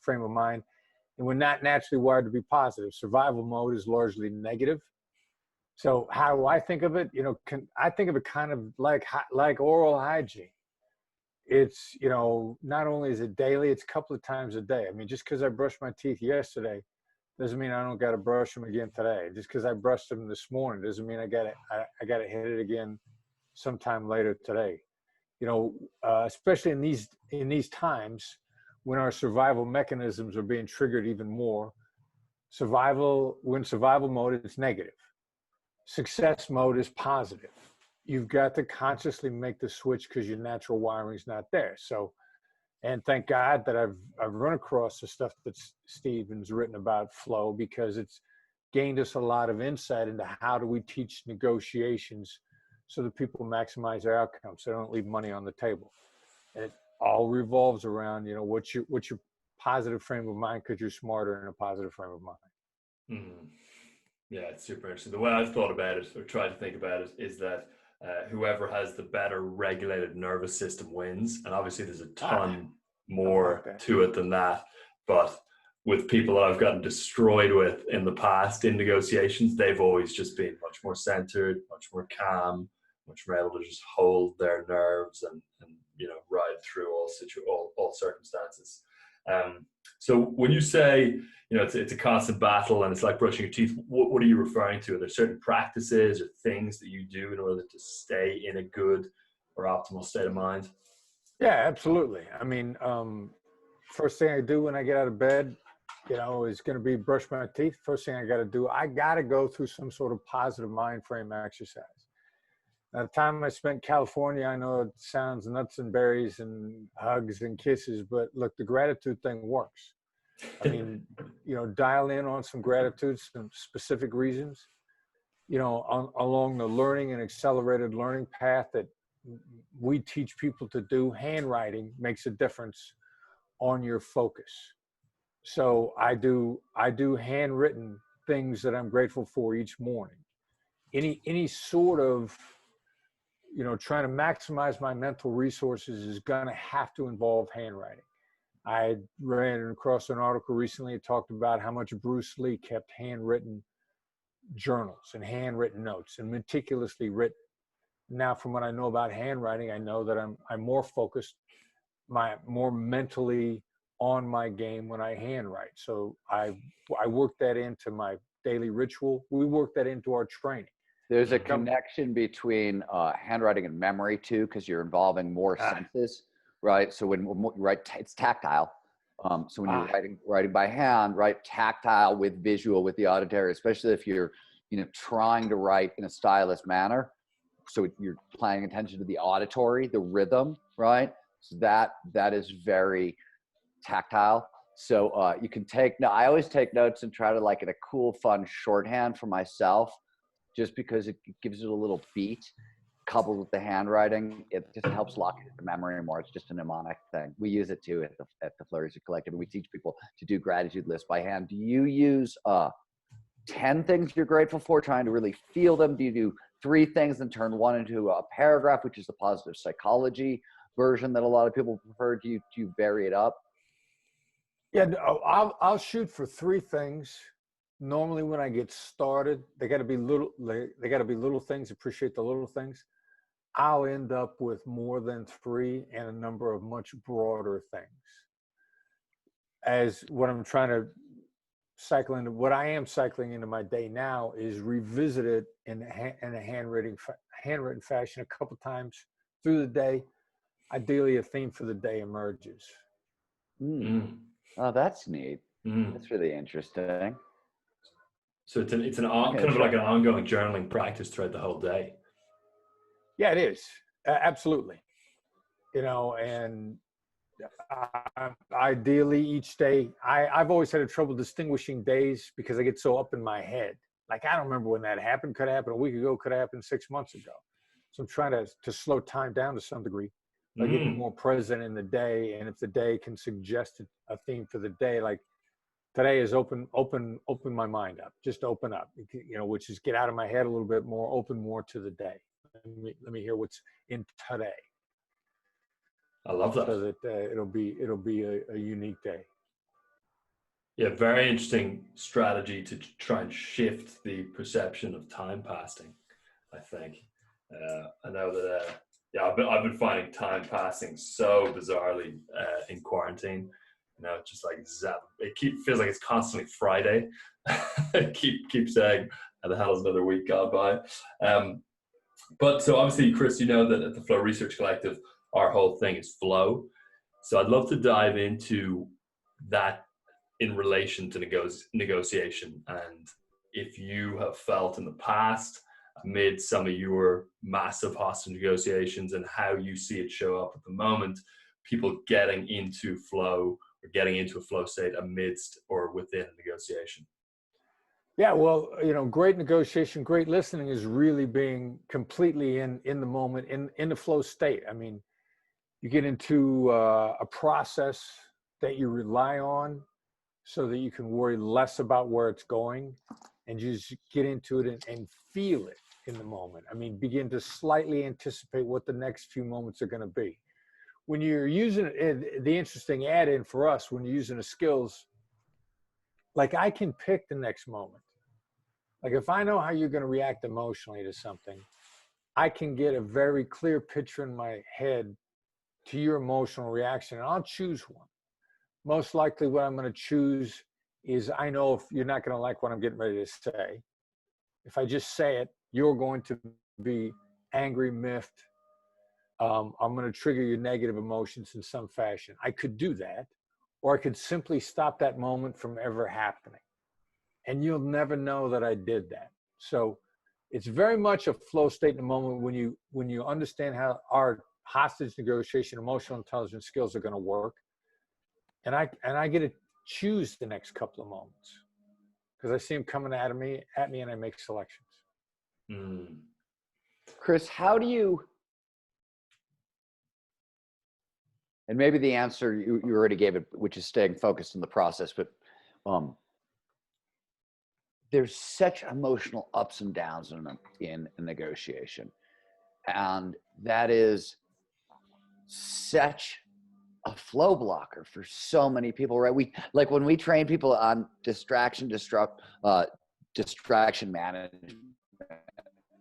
frame of mind, and we're not naturally wired to be positive. Survival mode is largely negative. So how do I think of it? I think of it kind of like oral hygiene. It's, not only is it daily, it's a couple of times a day. I mean, just because I brushed my teeth yesterday doesn't mean I don't got to brush them again today. Just because I brushed them this morning doesn't mean I got to hit it again sometime later today. Especially in these times when our survival mechanisms are being triggered even more. When survival mode is negative. Success mode is positive. You've got to consciously make the switch because your natural wiring is not there. So, and thank God that I've run across the stuff that Stephen's written about flow, because it's gained us a lot of insight into how do we teach negotiations so that people maximize their outcomes, so they don't leave money on the table. And it all revolves around, what's your positive frame of mind, because you're smarter in a positive frame of mind. Mm. Yeah, it's super interesting. The way I've thought about it, or tried to think about it, is that whoever has the better regulated nervous system wins. And obviously there's a ton more to it than that. But with people that I've gotten destroyed with in the past in negotiations, they've always just been much more centered, much more calm, much more able to just hold their nerves and ride through all circumstances. So when you say, it's a constant battle and it's like brushing your teeth, what are you referring to? Are there certain practices or things that you do in order to stay in a good or optimal state of mind? Yeah, absolutely. I mean, first thing I do when I get out of bed, is going to be brush my teeth. First thing I got to do, I got to go through some sort of positive mind frame exercise. Now, the time I spent in California, I know it sounds nuts and berries and hugs and kisses, but look, the gratitude thing works. I mean, dial in on some gratitude, some specific reasons, along the learning and accelerated learning path that we teach people to do. Handwriting makes a difference on your focus. So I do handwritten things that I'm grateful for each morning. Any sort of, trying to maximize my mental resources is going to have to involve handwriting. I ran across an article recently that talked about how much Bruce Lee kept handwritten journals and handwritten notes and meticulously written. Now, from what I know about handwriting, I know that I'm more focused, more mentally on my game when I handwrite. So I work that into my daily ritual. We work that into our training. There's a connection between handwriting and memory too, because you're involving more senses, right? So when you write, it's tactile. So when you're writing by hand, right, tactile with visual, with the auditory, especially if you're, trying to write in a stylist manner. So you're paying attention to the auditory, the rhythm, right? So that is very tactile. So you can I always take notes and try to like in a cool, fun shorthand for myself, just because it gives it a little beat coupled with the handwriting. It just helps lock it into memory more. It's just a mnemonic thing. We use it too at the Flourish Collective, and we teach people to do gratitude lists by hand. Do you use 10 things you're grateful for, trying to really feel them? Do you do 3 things and turn one into a paragraph, which is the positive psychology version that a lot of people prefer? Do you vary it up? Yeah, I'll shoot for 3 things. Normally when I get started, they got to be little things, appreciate the little things. I'll end up with more than 3 and a number of much broader things. As what I'm trying to what I am cycling into my day now is revisit it in a handwritten fashion a couple times through the day. Ideally, a theme for the day emerges. Oh, that's neat. That's really interesting. So it's kind of like an ongoing journaling practice throughout the whole day. Yeah, it is. Absolutely. And ideally each day, I've always had trouble distinguishing days because I get so up in my head. Like, I don't remember when that happened. Could have happened a week ago, could have happened 6 months ago. So I'm trying to slow time down to some degree by getting more present in the day. And if the day can suggest a theme for the day, like today is open my mind up, just open up, which is get out of my head a little bit more, open more to the day. Let me hear what's in today. I love that. So that it'll be a unique day. Yeah, very interesting strategy to try and shift the perception of time passing, I think. I know that, yeah, I've been finding time passing so bizarrely in quarantine. You know, just like zap. Feels like it's constantly Friday. keep saying, how the hell is another week gone by? But so obviously, Chris, you know that at the Flow Research Collective, our whole thing is flow. So I'd love to dive into that in relation to negotiation, and if you have felt in the past amid some of your massive hostage negotiations and how you see it show up at the moment, people getting into flow or getting into a flow state amidst or within a negotiation. Yeah, well, you know, great negotiation, great listening is really being completely in the moment, in the flow state. I mean, you get into a process that you rely on so that you can worry less about where it's going, and you just get into it and feel it in the moment. I mean, begin to slightly anticipate what the next few moments are going to be. When you're using it, the interesting add-in for us, when you're using the skills, like I can pick the next moment. Like if I know how you're going to react emotionally to something, I can get a very clear picture in my head to your emotional reaction, and I'll choose one. Most likely what I'm going to choose is, I know if you're not going to like what I'm getting ready to say. If I just say it, you're going to be angry, miffed. I'm going to trigger your negative emotions in some fashion. I could do that, or I could simply stop that moment from ever happening. And you'll never know that I did that. So it's very much a flow state in the moment when you understand how our hostage negotiation, emotional intelligence skills are going to work. And I get to choose the next couple of moments because I see them coming at me, and I make selections. Mm. Chris, how do you, and maybe the answer you already gave it, which is staying focused on the process, but there's such emotional ups and downs in a negotiation. And that is such a flow blocker for so many people, right? We, like when we train people on distraction management,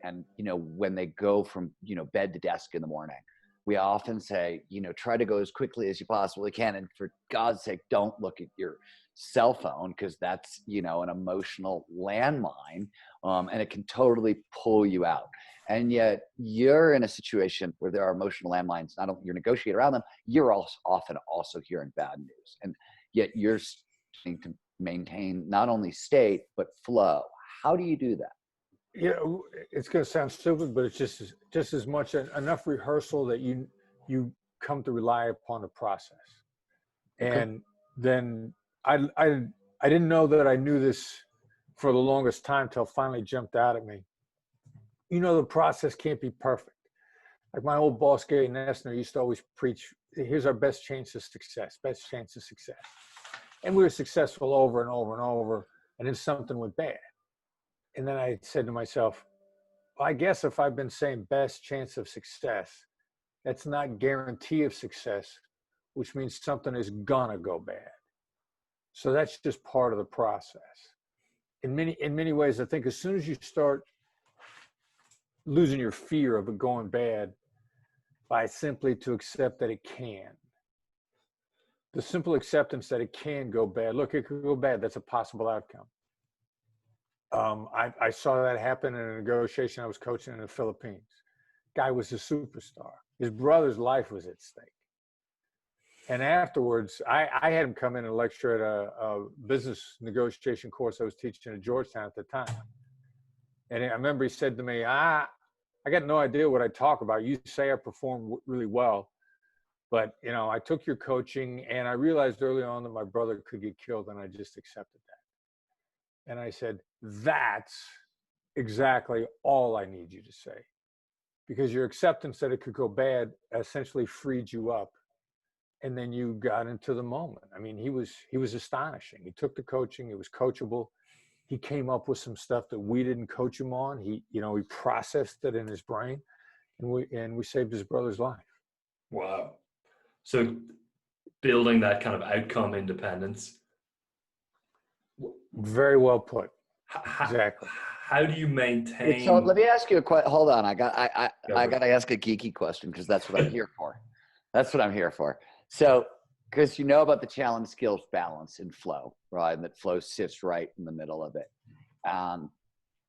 and, you know, when they go from, you know, bed to desk in the morning, we often say, you know, try to go as quickly as you possibly can. And for God's sake, don't look at your cell phone, because that's, you know, an emotional landmine, and it can totally pull you out. And yet you're in a situation where there are emotional landmines. Not only you're negotiating around them, you're also often also hearing bad news. And yet you're starting to maintain not only state, but flow. How do you do that? Yeah, it's going to sound stupid, but it's just as much enough rehearsal that you come to rely upon the process. Okay. And then I didn't know that I knew this for the longest time till it finally jumped out at me. You know, the process can't be perfect. Like my old boss, Gary Nessner, used to always preach, here's our best chance of success, best chance of success. And we were successful over and over and over, and then something went bad. And then I said to myself, well, I guess if I've been saying best chance of success, that's not guarantee of success, which means something is gonna go bad. So that's just part of the process. In many ways, I think as soon as you start losing your fear of it going bad by simply to accept that it can, the simple acceptance that it can go bad. Look, it could go bad. That's a possible outcome. I saw that happen in a negotiation I was coaching in the Philippines. Guy was a superstar. His brother's life was at stake. And afterwards, I had him come in and lecture at a business negotiation course I was teaching at Georgetown at the time. And I remember he said to me, I got no idea what I talk about. You say I perform really well, but, you know, I took your coaching and I realized early on that my brother could get killed, and I just accepted that. And I said, that's exactly all I need you to say, because your acceptance that it could go bad essentially freed you up. And then you got into the moment. I mean, he was astonishing. He took the coaching. It was coachable. He came up with some stuff that we didn't coach him on. He processed it in his brain, and we saved his brother's life. Wow. So building that kind of outcome independence Very well put. How, Exactly. how do you maintain? So let me ask you a question. Hold on. I got Go to ask a geeky question because that's what I'm here for. That's what I'm here for. So, because you know about the challenge skills balance in flow, right? And that flow sits right in the middle of it.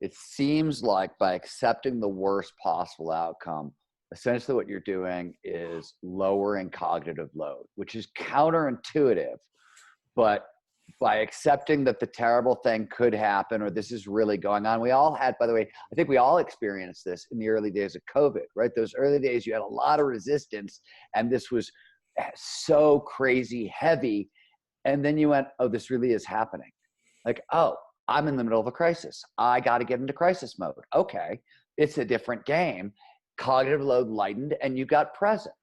It seems like by accepting the worst possible outcome, essentially what you're doing is lowering cognitive load, which is counterintuitive. But by accepting that the terrible thing could happen or this is really going on, we all had, by the way, I think we all experienced this in the early days of COVID, right? Those early days, you had a lot of resistance and this was so crazy heavy. And then you went, oh, this really is happening. Like, oh, I'm in the middle of a crisis. I got to get into crisis mode. Okay, it's a different game. Cognitive load lightened and you got present.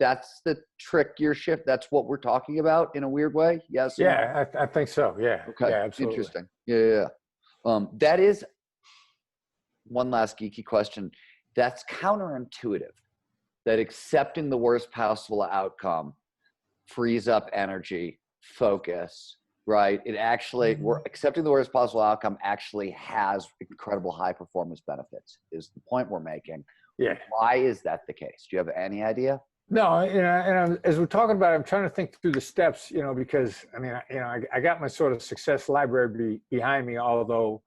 That's the trick your shift. That's what we're talking about in a weird way. Yes. Yeah, I think so. Yeah. Okay. Yeah, absolutely. Interesting. Yeah. That is one last geeky question. That's counterintuitive. That accepting the worst possible outcome frees up energy, focus, right? It actually, we're accepting the worst possible outcome actually has incredible high performance benefits is the point we're making. Yeah. Why is that the case? Do you have any idea? No, and as we're talking about it, I'm trying to think through the steps, because I got my sort of success library behind me, although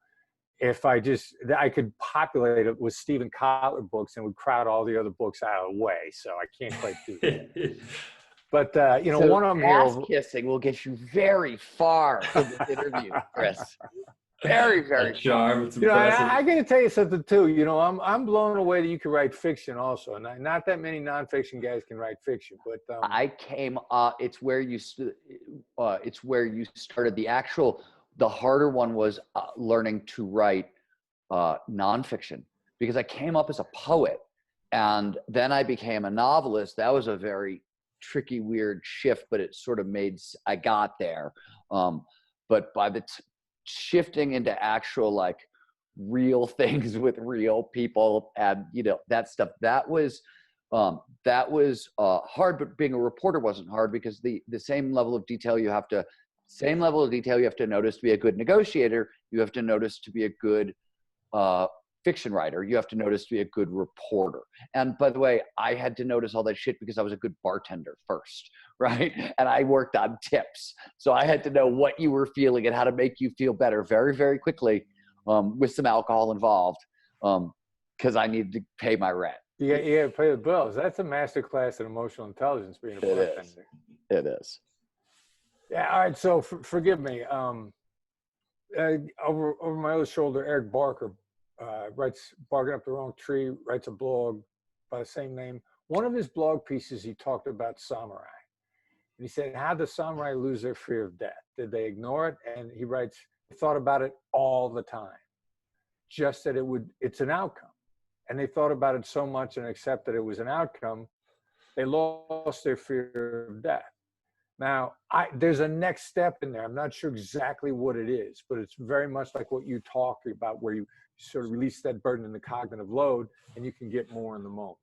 if I could populate it with Stephen Kotler books and would crowd all the other books out of the way. So I can't quite do that. But, so one of them ass here. kissing will get you very far in this interview, Chris. Very, very charm. It's I got to tell you something too. I'm blown away that you can write fiction also. Not that many nonfiction guys can write fiction, but I came up. It's where you started. The harder one was learning to write nonfiction because I came up as a poet, and then I became a novelist. That was a very tricky, weird shift, but it sort of I got there. But by the shifting into actual like real things with real people and that stuff that was hard, but being a reporter wasn't hard because the same level of detail you have to notice to be a good negotiator, you have to notice to be a good fiction writer, you have to notice to be a good reporter. And by the way, I had to notice all that shit because I was a good bartender first, right? And I worked on tips. So I had to know what you were feeling and how to make you feel better very, very quickly with some alcohol involved because I needed to pay my rent. You got to pay the bills. That's a master class in emotional intelligence being a bartender. It is. Yeah, all right. So forgive me. Over my other shoulder, Eric Barker writes Barking Up the Wrong Tree, writes a blog by the same name. One of his blog pieces, he talked about samurai. And he said, how do samurai lose their fear of death? Did they ignore it? And he writes, they thought about it all the time, just that it's an outcome. And they thought about it so much and accepted it was an outcome, they lost their fear of death. Now, there's a next step in there. I'm not sure exactly what it is, but it's very much like what you talked about, where you sort of release that burden and the cognitive load, and you can get more in the moment.